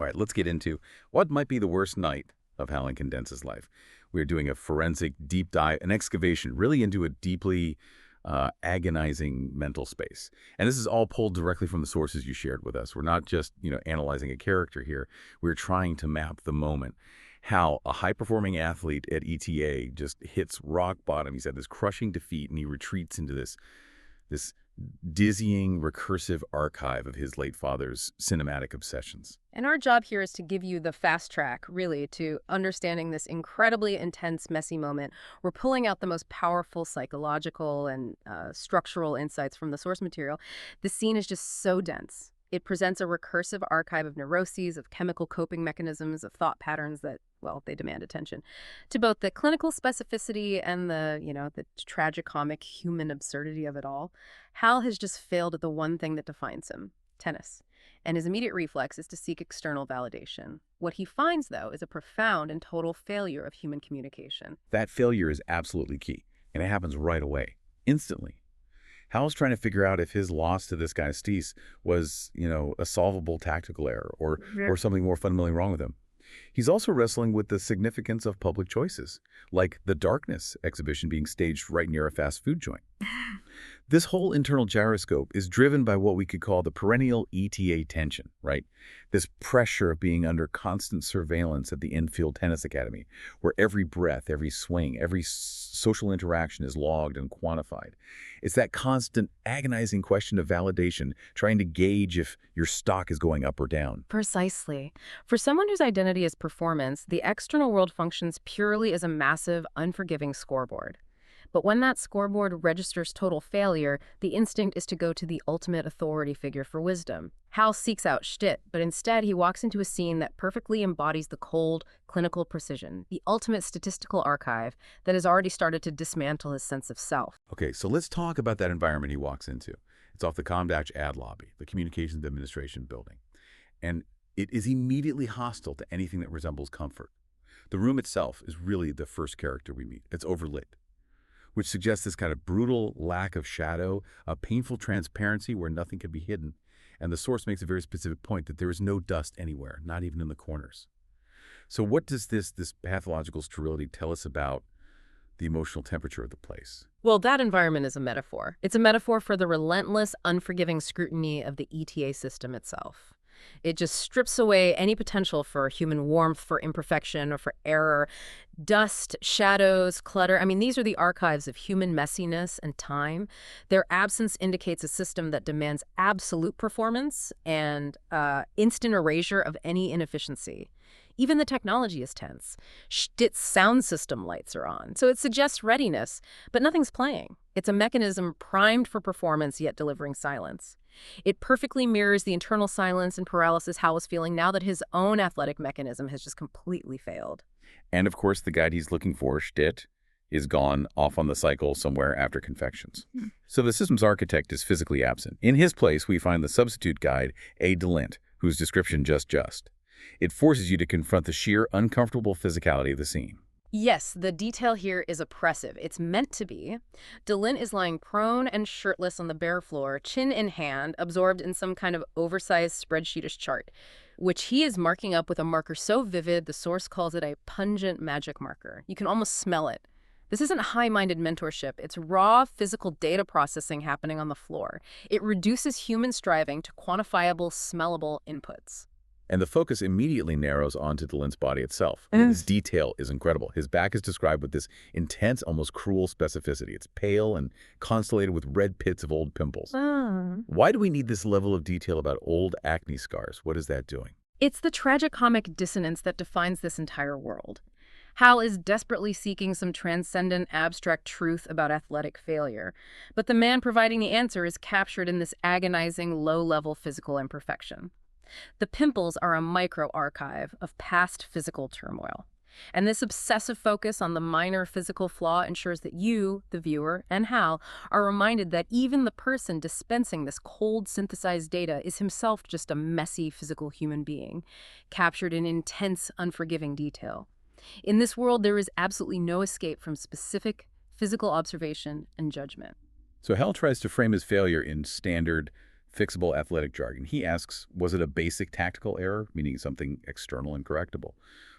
All right, let's get into what might be the worst night of Hal and Condense's life. We're doing a forensic deep dive, an excavation, really into a deeply agonizing mental space. And this is all pulled directly from the sources you shared with us. We're not just, analyzing a character here. We're trying to map the moment. How a high-performing athlete at ETA just hits rock bottom. He's had this crushing defeat, and he retreats into this dizzying, recursive archive of his late father's cinematic obsessions. And our job here is to give you the fast track, really, to understanding this incredibly intense, messy moment. We're pulling out the most powerful psychological and structural insights from the source material. The scene is just so dense. It presents a recursive archive of neuroses, of chemical coping mechanisms, of thought patterns that, well, they demand attention. To both the clinical specificity and the tragicomic human absurdity of it all, Hal has just failed at the one thing that defines him, tennis. And his immediate reflex is to seek external validation. What he finds, though, is a profound and total failure of human communication. That failure is absolutely key, and it happens right away, instantly. Hal's trying to figure out if his loss to this guy, Steese, was, a solvable tactical error or something more fundamentally wrong with him. He's also wrestling with the significance of public choices, like the Darkness exhibition being staged right near a fast food joint. This whole internal gyroscope is driven by what we could call the perennial ETA tension, right? This pressure of being under constant surveillance at the infield tennis academy, where every breath, every swing, every social interaction is logged and quantified. It's that constant, agonizing question of validation, trying to gauge if your stock is going up or down. Precisely. For someone whose identity is performance, the external world functions purely as a massive, unforgiving scoreboard. But when that scoreboard registers total failure, the instinct is to go to the ultimate authority figure for wisdom. Hal seeks out Stitt, but instead he walks into a scene that perfectly embodies the cold, clinical precision, the ultimate statistical archive that has already started to dismantle his sense of self. Okay, so let's talk about that environment he walks into. It's off the Comdatch ad lobby, the Communications Administration building. And it is immediately hostile to anything that resembles comfort. The room itself is really the first character we meet. It's overlit, which suggests this kind of brutal lack of shadow, a painful transparency where nothing can be hidden. And the source makes a very specific point that there is no dust anywhere, not even in the corners. So what does this pathological sterility tell us about the emotional temperature of the place? Well, that environment is a metaphor. It's a metaphor for the relentless, unforgiving scrutiny of the ETA system itself. It just strips away any potential for human warmth, for imperfection, or for error. Dust, shadows, clutter. I mean, these are the archives of human messiness and time. Their absence indicates a system that demands absolute performance and instant erasure of any inefficiency. Even the technology is tense. Stitt's sound system lights are on, so it suggests readiness, but nothing's playing. It's a mechanism primed for performance, yet delivering silence. It perfectly mirrors the internal silence and paralysis Hal is feeling now that his own athletic mechanism has just completely failed. And of course, the guide he's looking for, Stitt, is gone off on the cycle somewhere after confections. So the system's architect is physically absent. In his place, we find the substitute guide, A. DeLint, whose description just. It forces you to confront the sheer uncomfortable physicality of the scene. Yes, the detail here is oppressive. It's meant to be. DeLint is lying prone and shirtless on the bare floor, chin in hand, absorbed in some kind of oversized spreadsheetish chart, which he is marking up with a marker so vivid the source calls it a pungent magic marker. You can almost smell it. This isn't high-minded mentorship. It's raw physical data processing happening on the floor. It reduces human striving to quantifiable, smellable inputs. And the focus immediately narrows onto DeLint's body itself. His detail is incredible. His back is described with this intense, almost cruel specificity. It's pale and constellated with red pits of old pimples. Why do we need this level of detail about old acne scars? What is that doing? It's the tragicomic dissonance that defines this entire world. Hal is desperately seeking some transcendent, abstract truth about athletic failure, but the man providing the answer is captured in this agonizing, low-level physical imperfection. The pimples are a micro-archive of past physical turmoil. And this obsessive focus on the minor physical flaw ensures that you, the viewer, and Hal are reminded that even the person dispensing this cold, synthesized data is himself just a messy physical human being, captured in intense, unforgiving detail. In this world, there is absolutely no escape from specific physical observation and judgment. So Hal tries to frame his failure in standard fixable athletic jargon. He asks, was it a basic tactical error, meaning something external and correctable?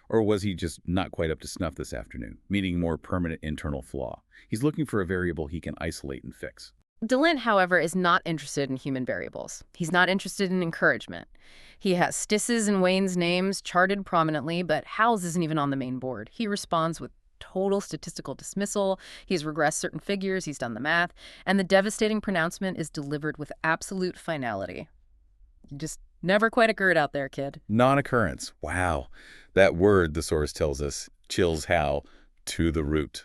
Or was he just not quite up to snuff this afternoon, meaning more permanent internal flaw? He's looking for a variable he can isolate and fix. DeLint, however, is not interested in human variables. He's not interested in encouragement. He has Stiss's and Wayne's names charted prominently, but Hal's isn't even on the main board. He responds with total statistical dismissal. He's regressed certain figures, he's done the math, and the devastating pronouncement is delivered with absolute finality. You just never quite occurred out there, kid. Non-occurrence. Wow. That word, the source tells us, chills Hal to the root.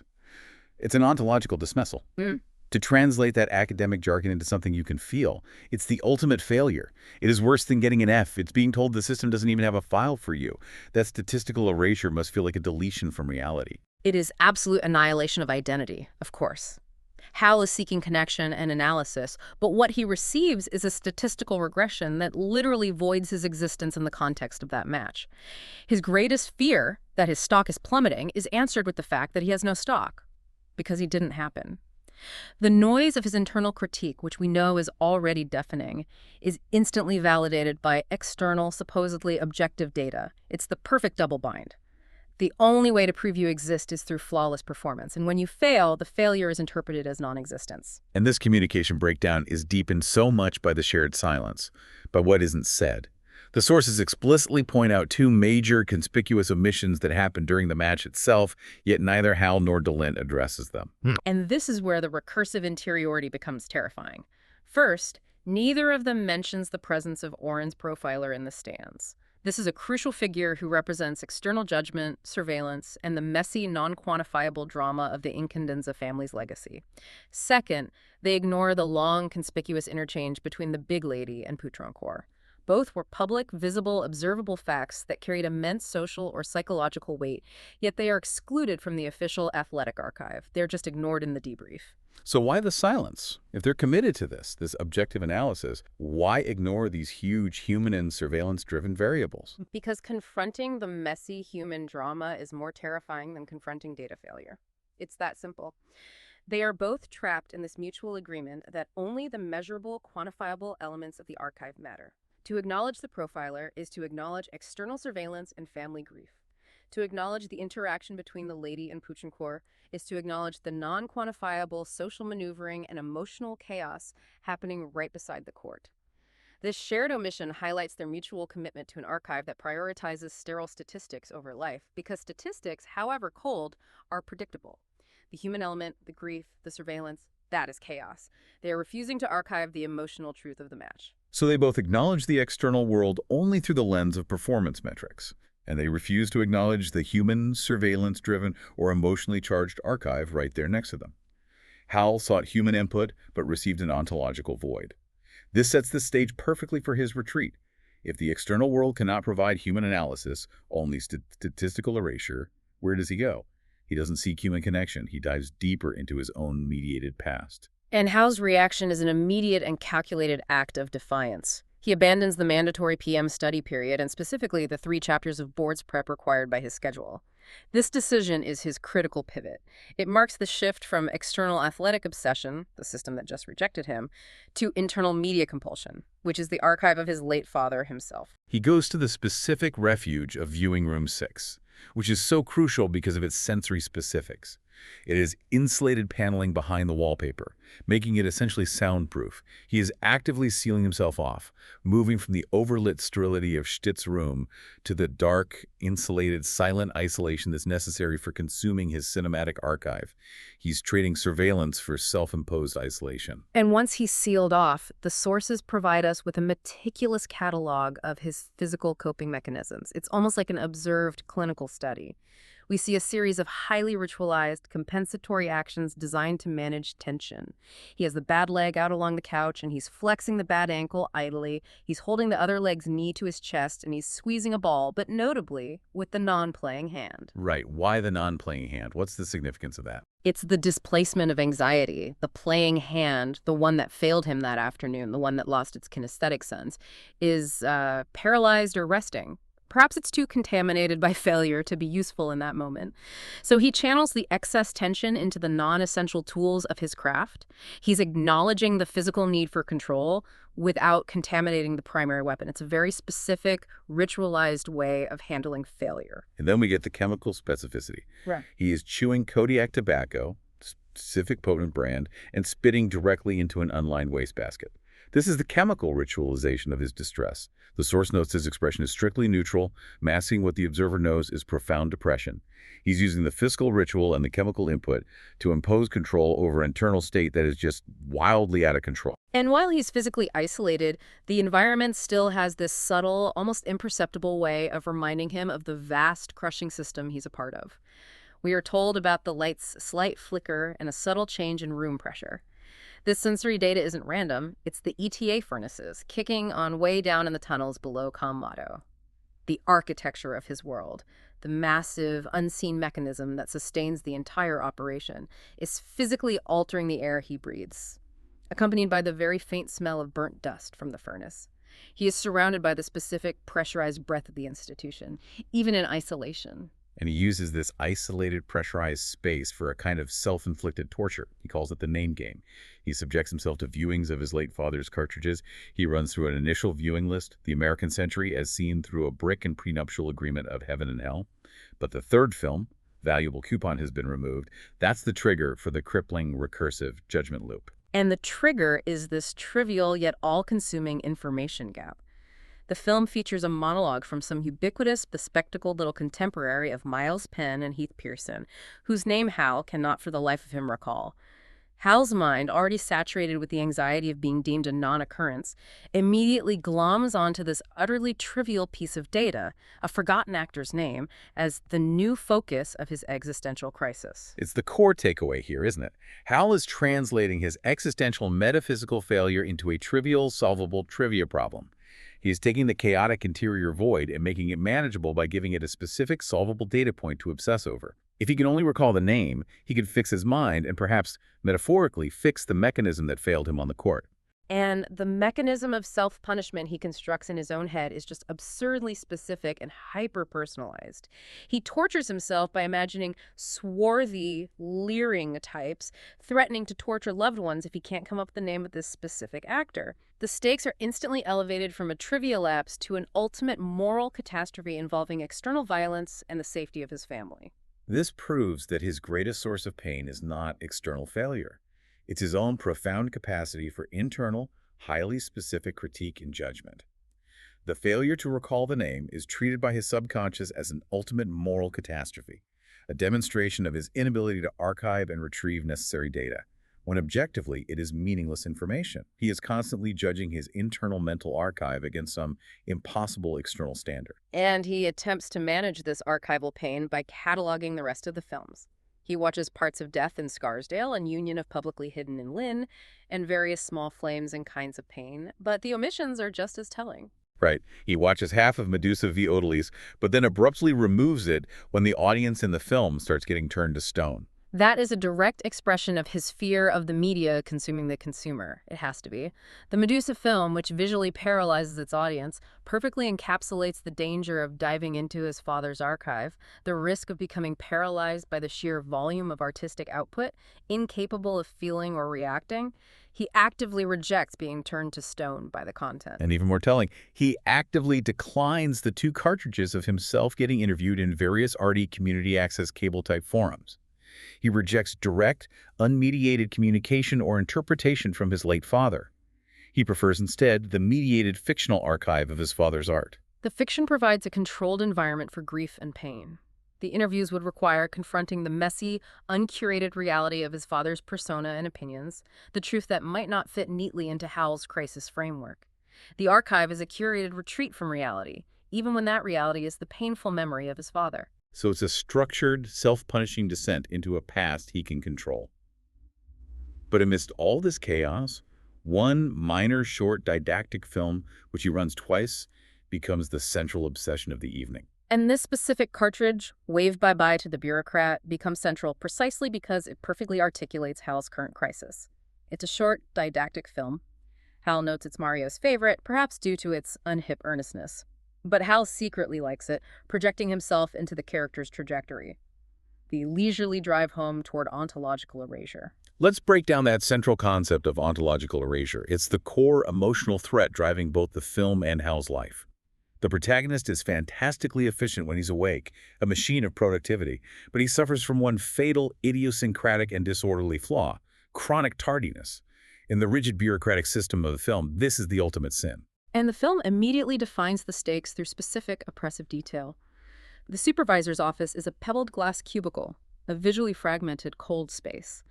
It's an ontological dismissal. To translate that academic jargon into something you can feel, it's the ultimate failure. It is worse than getting an F. It's being told the system doesn't even have a file for you. That statistical erasure must feel like a deletion from reality. It is absolute annihilation of identity, of course. Hal is seeking connection and analysis, but what he receives is a statistical regression that literally voids his existence in the context of that match. His greatest fear, that his stock is plummeting, is answered with the fact that he has no stock, because he didn't happen. The noise of his internal critique, which we know is already deafening, is instantly validated by external, supposedly objective data. It's the perfect double bind. The only way to prove you exist is through flawless performance, and when you fail, the failure is interpreted as non-existence. And this communication breakdown is deepened so much by the shared silence, by what isn't said. The sources explicitly point out two major conspicuous omissions that happened during the match itself, yet neither Hal nor DeLint addresses them. And this is where the recursive interiority becomes terrifying. First, neither of them mentions the presence of Oren's profiler in the stands. This is a crucial figure who represents external judgment, surveillance, and the messy, non-quantifiable drama of the Incandenza family's legacy. Second, they ignore the long, conspicuous interchange between the big lady and Poutroncourt. Both were public, visible, observable facts that carried immense social or psychological weight, yet they are excluded from the official athletic archive. They're just ignored in the debrief. So why the silence? If they're committed to this objective analysis, why ignore these huge human and surveillance-driven variables? Because confronting the messy human drama is more terrifying than confronting data failure. It's that simple. They are both trapped in this mutual agreement that only the measurable, quantifiable elements of the archive matter. To acknowledge the profiler is to acknowledge external surveillance and family grief. To acknowledge the interaction between the lady and Poutroncourt is to acknowledge the non-quantifiable social maneuvering and emotional chaos happening right beside the court. This shared omission highlights their mutual commitment to an archive that prioritizes sterile statistics over life, because statistics, however cold, are predictable. The human element, the grief, the surveillance, that is chaos. They are refusing to archive the emotional truth of the match. So they both acknowledge the external world only through the lens of performance metrics, and they refuse to acknowledge the human, surveillance-driven, or emotionally charged archive right there next to them. Hal sought human input, but received an ontological void. This sets the stage perfectly for his retreat. If the external world cannot provide human analysis, only statistical erasure, where does he go? He doesn't seek human connection. He dives deeper into his own mediated past. And Hal's reaction is an immediate and calculated act of defiance. He abandons the mandatory PM study period and specifically the 3 chapters of boards prep required by his schedule. This decision is his critical pivot. It marks the shift from external athletic obsession, the system that just rejected him, to internal media compulsion, which is the archive of his late father himself. He goes to the specific refuge of Viewing Room 6, which is so crucial because of its sensory specifics. It is insulated paneling behind the wallpaper, making it essentially soundproof. He is actively sealing himself off, moving from the overlit sterility of Stitt's room to the dark, insulated, silent isolation that's necessary for consuming his cinematic archive. He's trading surveillance for self-imposed isolation. And once he's sealed off, the sources provide us with a meticulous catalog of his physical coping mechanisms. It's almost like an observed clinical study. We see a series of highly ritualized, compensatory actions designed to manage tension. He has the bad leg out along the couch, and he's flexing the bad ankle idly. He's holding the other leg's knee to his chest, and he's squeezing a ball, but notably with the non-playing hand. Right. Why the non-playing hand? What's the significance of that? It's the displacement of anxiety. The playing hand, the one that failed him that afternoon, the one that lost its kinesthetic sense, is paralyzed or resting. Perhaps it's too contaminated by failure to be useful in that moment. So he channels the excess tension into the non-essential tools of his craft. He's acknowledging the physical need for control without contaminating the primary weapon. It's a very specific, ritualized way of handling failure. And then we get the chemical specificity. Right. He is chewing Kodiak tobacco, specific potent brand, and spitting directly into an unlined wastebasket. This is the chemical ritualization of his distress. The source notes his expression is strictly neutral, masking what the observer knows is profound depression. He's using the physical ritual and the chemical input to impose control over an internal state that is just wildly out of control. And while he's physically isolated, the environment still has this subtle, almost imperceptible way of reminding him of the vast crushing system he's a part of. We are told about the light's slight flicker and a subtle change in room pressure. This sensory data isn't random. It's the ETA furnaces kicking on way down in the tunnels below Kamado. The architecture of his world, the massive, unseen mechanism that sustains the entire operation, is physically altering the air he breathes, accompanied by the very faint smell of burnt dust from the furnace. He is surrounded by the specific pressurized breath of the institution, even in isolation. And he uses this isolated, pressurized space for a kind of self-inflicted torture. He calls it the name game. He subjects himself to viewings of his late father's cartridges. He runs through an initial viewing list, the American Century, as seen through a brick and prenuptial agreement of heaven and hell. But the third film, Valuable Coupon, has been removed. That's the trigger for the crippling, recursive judgment loop. And the trigger is this trivial yet all-consuming information gap. The film features a monologue from some ubiquitous, bespectacled little contemporary of Miles Penn and Heath Pearson, whose name Hal cannot for the life of him recall. Hal's mind, already saturated with the anxiety of being deemed a non-occurrence, immediately gloms onto this utterly trivial piece of data, a forgotten actor's name, as the new focus of his existential crisis. It's the core takeaway here, isn't it? Hal is translating his existential metaphysical failure into a trivial, solvable trivia problem. He is taking the chaotic interior void and making it manageable by giving it a specific solvable data point to obsess over. If he can only recall the name, he can fix his mind and perhaps, metaphorically, fix the mechanism that failed him on the court. And the mechanism of self-punishment he constructs in his own head is just absurdly specific and hyper-personalized. He tortures himself by imagining swarthy, leering types threatening to torture loved ones if he can't come up with the name of this specific actor. The stakes are instantly elevated from a trivia lapse to an ultimate moral catastrophe involving external violence and the safety of his family. This proves that his greatest source of pain is not external failure. It's his own profound capacity for internal, highly specific critique and judgment. The failure to recall the name is treated by his subconscious as an ultimate moral catastrophe, a demonstration of his inability to archive and retrieve necessary data, when objectively it is meaningless information. He is constantly judging his internal mental archive against some impossible external standard. And he attempts to manage this archival pain by cataloging the rest of the films. He watches parts of Death in Scarsdale and Union of Publicly Hidden in Lynn and various Small Flames and Kinds of Pain, but the omissions are just as telling. Right. He watches half of Medusa v. Odalis, but then abruptly removes it when the audience in the film starts getting turned to stone. That is a direct expression of his fear of the media consuming the consumer. It has to be. The Medusa film, which visually paralyzes its audience, perfectly encapsulates the danger of diving into his father's archive, the risk of becoming paralyzed by the sheer volume of artistic output, incapable of feeling or reacting. He actively rejects being turned to stone by the content. And even more telling, he actively declines the 2 cartridges of himself getting interviewed in various arty community access cable-type forums. He rejects direct, unmediated communication or interpretation from his late father. He prefers instead the mediated fictional archive of his father's art. The fiction provides a controlled environment for grief and pain. The interviews would require confronting the messy, uncurated reality of his father's persona and opinions, the truth that might not fit neatly into Hal's crisis framework. The archive is a curated retreat from reality, even when that reality is the painful memory of his father. So it's a structured, self-punishing descent into a past he can control. But amidst all this chaos, one minor, short, didactic film, which he runs twice, becomes the central obsession of the evening. And this specific cartridge, Wave Bye-Bye to the Bureaucrat, becomes central precisely because it perfectly articulates Hal's current crisis. It's a short, didactic film. Hal notes it's Mario's favorite, perhaps due to its unhip earnestness. But Hal secretly likes it, projecting himself into the character's trajectory. The leisurely drive home toward ontological erasure. Let's break down that central concept of ontological erasure. It's the core emotional threat driving both the film and Hal's life. The protagonist is fantastically efficient when he's awake, a machine of productivity, but he suffers from one fatal, idiosyncratic, and disorderly flaw: chronic tardiness. In the rigid bureaucratic system of the film, this is the ultimate sin. And the film immediately defines the stakes through specific, oppressive detail. The supervisor's office is a pebbled glass cubicle, a visually fragmented, cold space.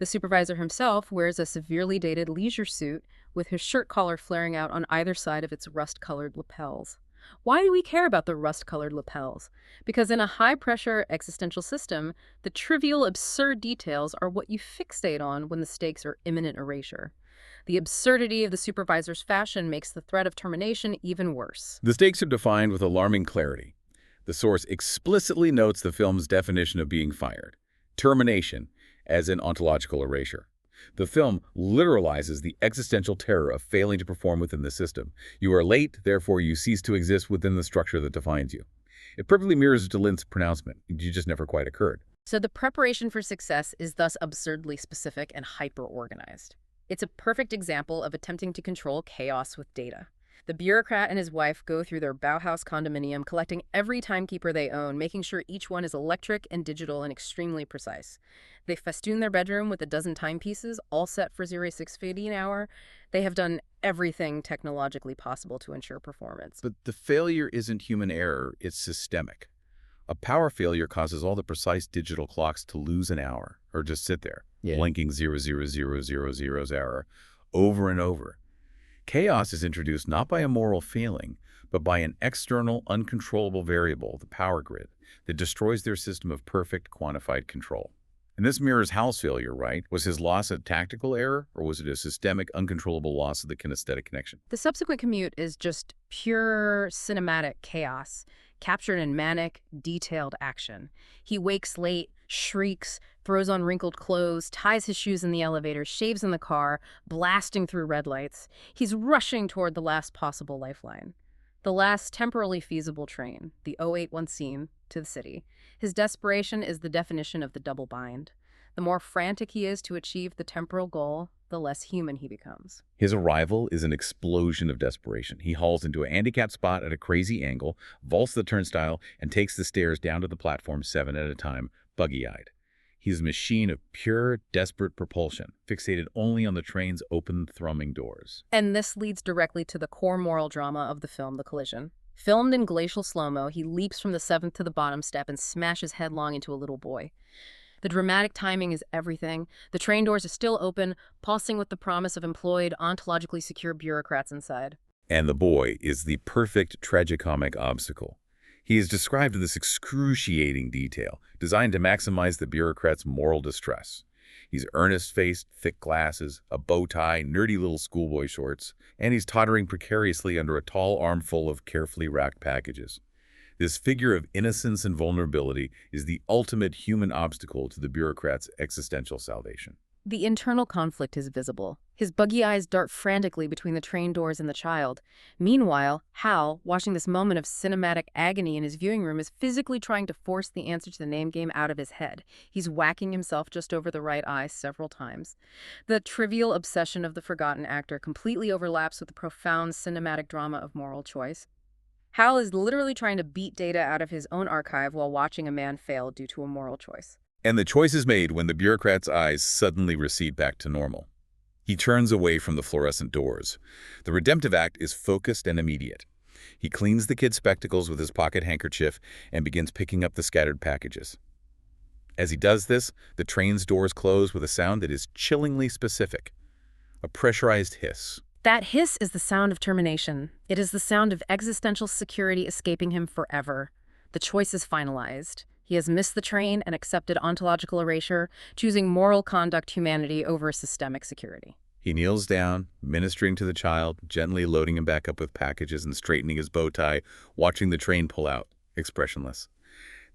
The supervisor himself wears a severely dated leisure suit with his shirt collar flaring out on either side of its rust-colored lapels. Why do we care about the rust-colored lapels? Because in a high-pressure existential system, the trivial, absurd details are what you fixate on when the stakes are imminent erasure. The absurdity of the supervisor's fashion makes the threat of termination even worse. The stakes are defined with alarming clarity. The source explicitly notes the film's definition of being fired: termination, as in ontological erasure. The film literalizes the existential terror of failing to perform within the system. You are late, therefore you cease to exist within the structure that defines you. It perfectly mirrors de Lint's pronouncement: you just never quite occurred. So the preparation for success is thus absurdly specific and hyper-organized. It's a perfect example of attempting to control chaos with data. The bureaucrat and his wife go through their Bauhaus condominium, collecting every timekeeper they own, making sure each one is electric and digital and extremely precise. They festoon their bedroom with a dozen timepieces, all set for 0650 an hour. They have done everything technologically possible to ensure performance. But the failure isn't human error, it's systemic. A power failure causes all the precise digital clocks to lose an hour, or just sit there, blinking 00000's error over and over. Chaos is introduced not by a moral failing, but by an external, uncontrollable variable, the power grid, that destroys their system of perfect, quantified control. And this mirrors Hal's failure, right? Was his loss a tactical error, or was it a systemic, uncontrollable loss of the kinesthetic connection? The subsequent commute is just pure cinematic chaos, captured in manic, detailed action. He wakes late, shrieks, throws on wrinkled clothes, ties his shoes in the elevator, shaves in the car, blasting through red lights. He's rushing toward the last possible lifeline. The last temporally feasible train, the 081 scene, to the city. His desperation is the definition of the double bind. The more frantic he is to achieve the temporal goal, the less human he becomes. His arrival is an explosion of desperation. He hauls into a handicapped spot at a crazy angle, vaults the turnstile, and takes the stairs down to the platform 7 at a time, buggy-eyed. He's a machine of pure, desperate propulsion, fixated only on the train's open, thrumming doors. And this leads directly to the core moral drama of the film, The Collision. Filmed in glacial slow-mo, he leaps from the 7th to the bottom step and smashes headlong into a little boy. The dramatic timing is everything. The train doors are still open, pulsing with the promise of employed, ontologically secure bureaucrats inside. And the boy is the perfect tragicomic obstacle. He is described in this excruciating detail, designed to maximize the bureaucrat's moral distress. He's earnest-faced, thick glasses, a bow tie, nerdy little schoolboy shorts, and he's tottering precariously under a tall armful of carefully racked packages. This figure of innocence and vulnerability is the ultimate human obstacle to the bureaucrat's existential salvation. The internal conflict is visible. His buggy eyes dart frantically between the train doors and the child. Meanwhile, Hal, watching this moment of cinematic agony in his viewing room, is physically trying to force the answer to the name game out of his head. He's whacking himself just over the right eye several times. The trivial obsession of the forgotten actor completely overlaps with the profound cinematic drama of moral choice. Hal is literally trying to beat data out of his own archive while watching a man fail due to a moral choice. And the choice is made when the bureaucrat's eyes suddenly recede back to normal. He turns away from the fluorescent doors. The redemptive act is focused and immediate. He cleans the kid's spectacles with his pocket handkerchief and begins picking up the scattered packages. As he does this, the train's doors close with a sound that is chillingly specific: a pressurized hiss. That hiss is the sound of termination. It is the sound of existential security escaping him forever. The choice is finalized. He has missed the train and accepted ontological erasure, choosing moral conduct humanity over systemic security. He kneels down, ministering to the child, gently loading him back up with packages and straightening his bow tie, watching the train pull out, expressionless.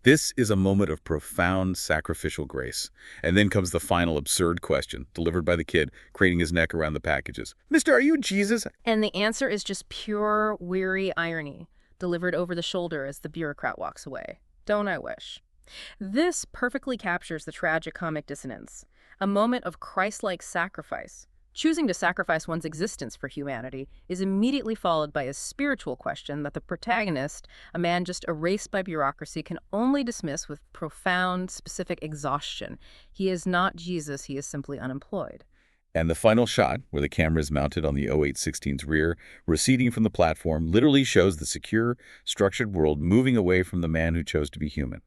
This is a moment of profound sacrificial grace. And then comes the final absurd question, delivered by the kid, craning his neck around the packages. "Mister, are you Jesus?" And the answer is just pure, weary irony. delivered over the shoulder as the bureaucrat walks away. Don't I wish? This perfectly captures the tragicomic dissonance, a moment of Christ-like sacrifice. Choosing to sacrifice one's existence for humanity is immediately followed by a spiritual question that the protagonist, a man just erased by bureaucracy, can only dismiss with profound, specific exhaustion. He is not Jesus, he is simply unemployed. And the final shot, where the camera is mounted on the 0816's rear, receding from the platform, literally shows the secure, structured world moving away from the man who chose to be human.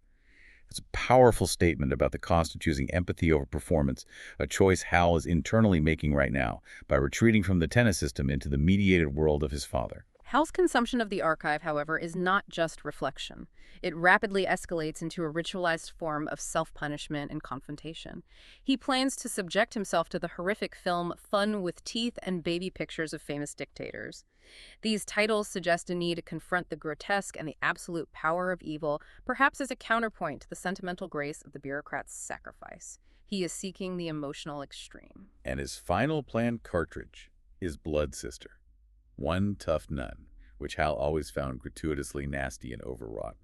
It's a powerful statement about the cost of choosing empathy over performance, a choice Hal is internally making right now by retreating from the tennis system into the mediated world of his father. Hal's consumption of the archive, however, is not just reflection. It rapidly escalates into a ritualized form of self-punishment and confrontation. He plans to subject himself to the horrific film Fun with Teeth and Baby Pictures of Famous Dictators. These titles suggest a need to confront the grotesque and the absolute power of evil, perhaps as a counterpoint to the sentimental grace of the bureaucrat's sacrifice. He is seeking the emotional extreme. And his final planned cartridge is Blood Sister, One Tough Nun, which Hal always found gratuitously nasty and overwrought.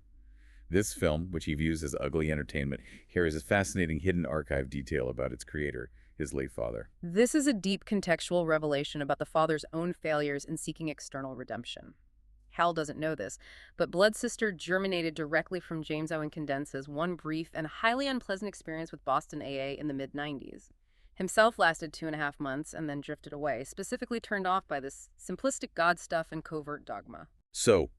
This film, which he views as ugly entertainment, carries a fascinating hidden archive detail about its creator, his late father. This is a deep contextual revelation about the father's own failures in seeking external redemption. Hal doesn't know this, but Blood Sister germinated directly from James Owen Condensa's one brief and highly unpleasant experience with Boston AA in the mid-90s. Himself lasted 2.5 months and then drifted away, specifically turned off by this simplistic God stuff and covert dogma. So,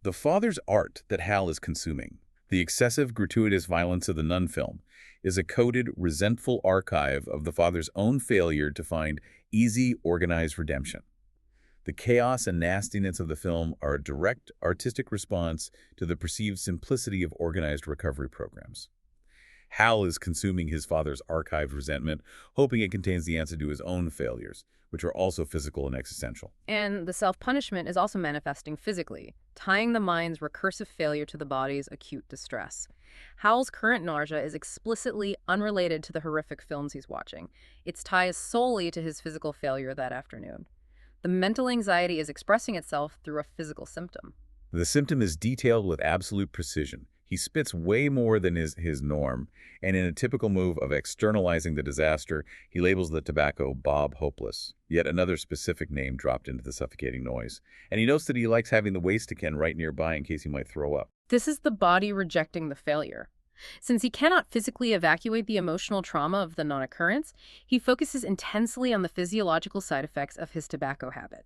the father's art that Hal is consuming, the excessive gratuitous violence of the nun film, is a coded, resentful archive of the father's own failure to find easy, organized redemption. The chaos and nastiness of the film are a direct artistic response to the perceived simplicity of organized recovery programs. Hal is consuming his father's archived resentment, hoping it contains the answer to his own failures, which are also physical and existential. And the self-punishment is also manifesting physically, tying the mind's recursive failure to the body's acute distress. Hal's current nausea is explicitly unrelated to the horrific films he's watching. Its tie is solely to his physical failure that afternoon. The mental anxiety is expressing itself through a physical symptom. The symptom is detailed with absolute precision. He spits way more than is his norm, and in a typical move of externalizing the disaster, he labels the tobacco Bob Hopeless, yet another specific name dropped into the suffocating noise. And he notes that he likes having the waste-a-can right nearby in case he might throw up. This is the body rejecting the failure. Since he cannot physically evacuate the emotional trauma of the non-occurrence, he focuses intensely on the physiological side effects of his tobacco habit.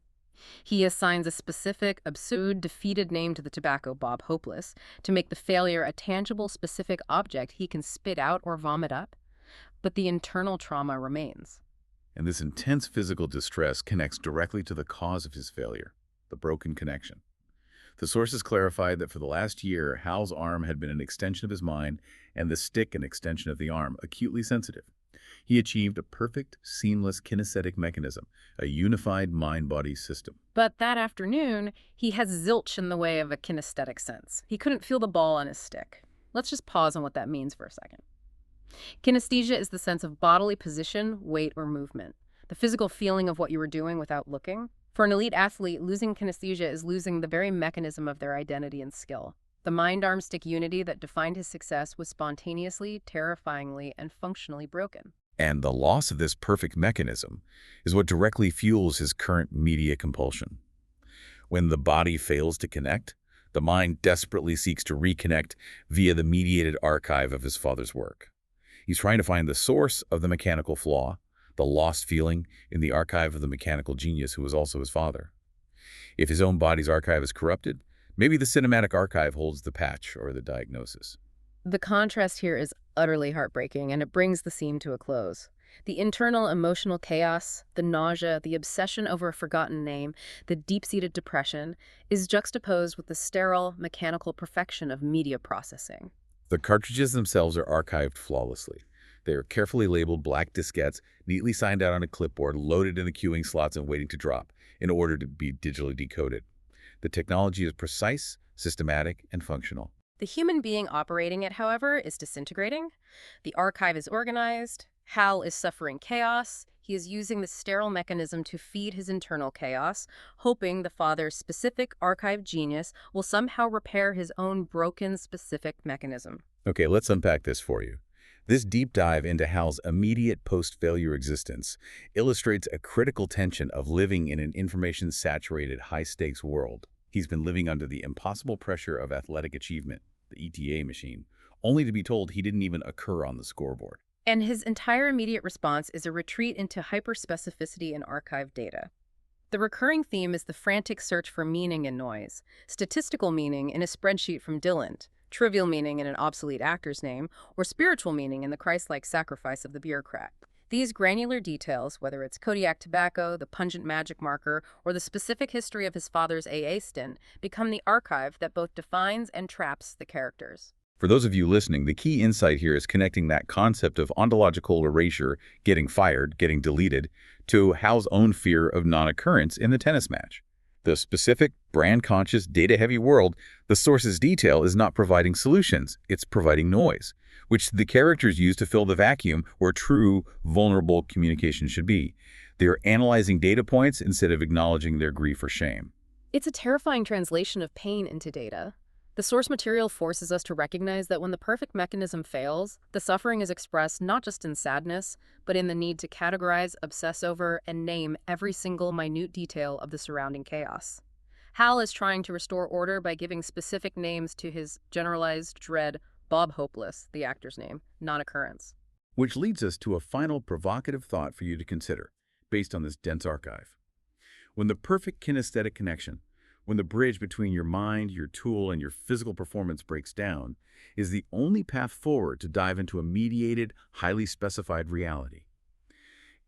He assigns a specific, absurd, defeated name to the tobacco, Bob Hopeless, to make the failure a tangible, specific object he can spit out or vomit up. But the internal trauma remains. And this intense physical distress connects directly to the cause of his failure, the broken connection. The sources clarified that for the last year, Hal's arm had been an extension of his mind and the stick an extension of the arm, acutely sensitive. He achieved a perfect, seamless kinesthetic mechanism, a unified mind-body system. But that afternoon, he has zilch in the way of a kinesthetic sense. He couldn't feel the ball on his stick. Let's just pause on what that means for a second. Kinesthesia is the sense of bodily position, weight, or movement, the physical feeling of what you were doing without looking. For an elite athlete, losing kinesthesia is losing the very mechanism of their identity and skill. The mind-arm-stick unity that defined his success was spontaneously, terrifyingly, and functionally broken. And the loss of this perfect mechanism is what directly fuels his current media compulsion. When the body fails to connect, the mind desperately seeks to reconnect via the mediated archive of his father's work. He's trying to find the source of the mechanical flaw, the lost feeling in the archive of the mechanical genius who was also his father. If his own body's archive is corrupted, maybe the cinematic archive holds the patch or the diagnosis. The contrast here is utterly heartbreaking, and it brings the scene to a close. The internal emotional chaos, the nausea, the obsession over a forgotten name, the deep-seated depression, is juxtaposed with the sterile, mechanical perfection of media processing. The cartridges themselves are archived flawlessly. They are carefully labeled black diskettes, neatly signed out on a clipboard, loaded in the queuing slots and waiting to drop, in order to be digitally decoded. The technology is precise, systematic, and functional. The human being operating it, however, is disintegrating. The archive is organized. Hal is suffering chaos. He is using the sterile mechanism to feed his internal chaos, hoping the father's specific archive genius will somehow repair his own broken specific mechanism. Okay, let's unpack this for you. This deep dive into Hal's immediate post-failure existence illustrates a critical tension of living in an information-saturated, high-stakes world. He's been living under the impossible pressure of athletic achievement, the ETA machine, only to be told he didn't even occur on the scoreboard. And his entire immediate response is a retreat into hyperspecificity in archive data. The recurring theme is the frantic search for meaning in noise, statistical meaning in a spreadsheet from Dylan, trivial meaning in an obsolete actor's name, or spiritual meaning in the Christ-like sacrifice of the bureaucrat. These granular details, whether it's Kodiak tobacco, the pungent magic marker, or the specific history of his father's AA stint, become the archive that both defines and traps the characters. For those of you listening, the key insight here is connecting that concept of ontological erasure, getting fired, getting deleted, to Hal's own fear of non-occurrence in the tennis match. The specific, brand-conscious, data-heavy world, the source's detail is not providing solutions, it's providing noise, which the characters use to fill the vacuum where true, vulnerable communication should be. They are analyzing data points instead of acknowledging their grief or shame. It's a terrifying translation of pain into data. The source material forces us to recognize that when the perfect mechanism fails, the suffering is expressed not just in sadness, but in the need to categorize, obsess over, and name every single minute detail of the surrounding chaos. Hal is trying to restore order by giving specific names to his generalized dread, Bob Hopeless, the actor's name, non-occurrence. Which leads us to a final provocative thought for you to consider, based on this dense archive. When the perfect kinesthetic connection, when the bridge between your mind, your tool, and your physical performance breaks down, is the only path forward to dive into a mediated, highly specified reality.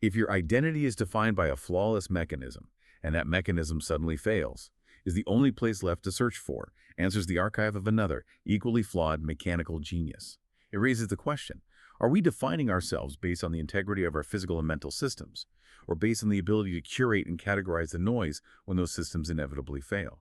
If your identity is defined by a flawless mechanism, and that mechanism suddenly fails, is the only place left to search for, answers the archive of another, equally flawed mechanical genius. It raises the question, are we defining ourselves based on the integrity of our physical and mental systems, or based on the ability to curate and categorize the noise when those systems inevitably fail?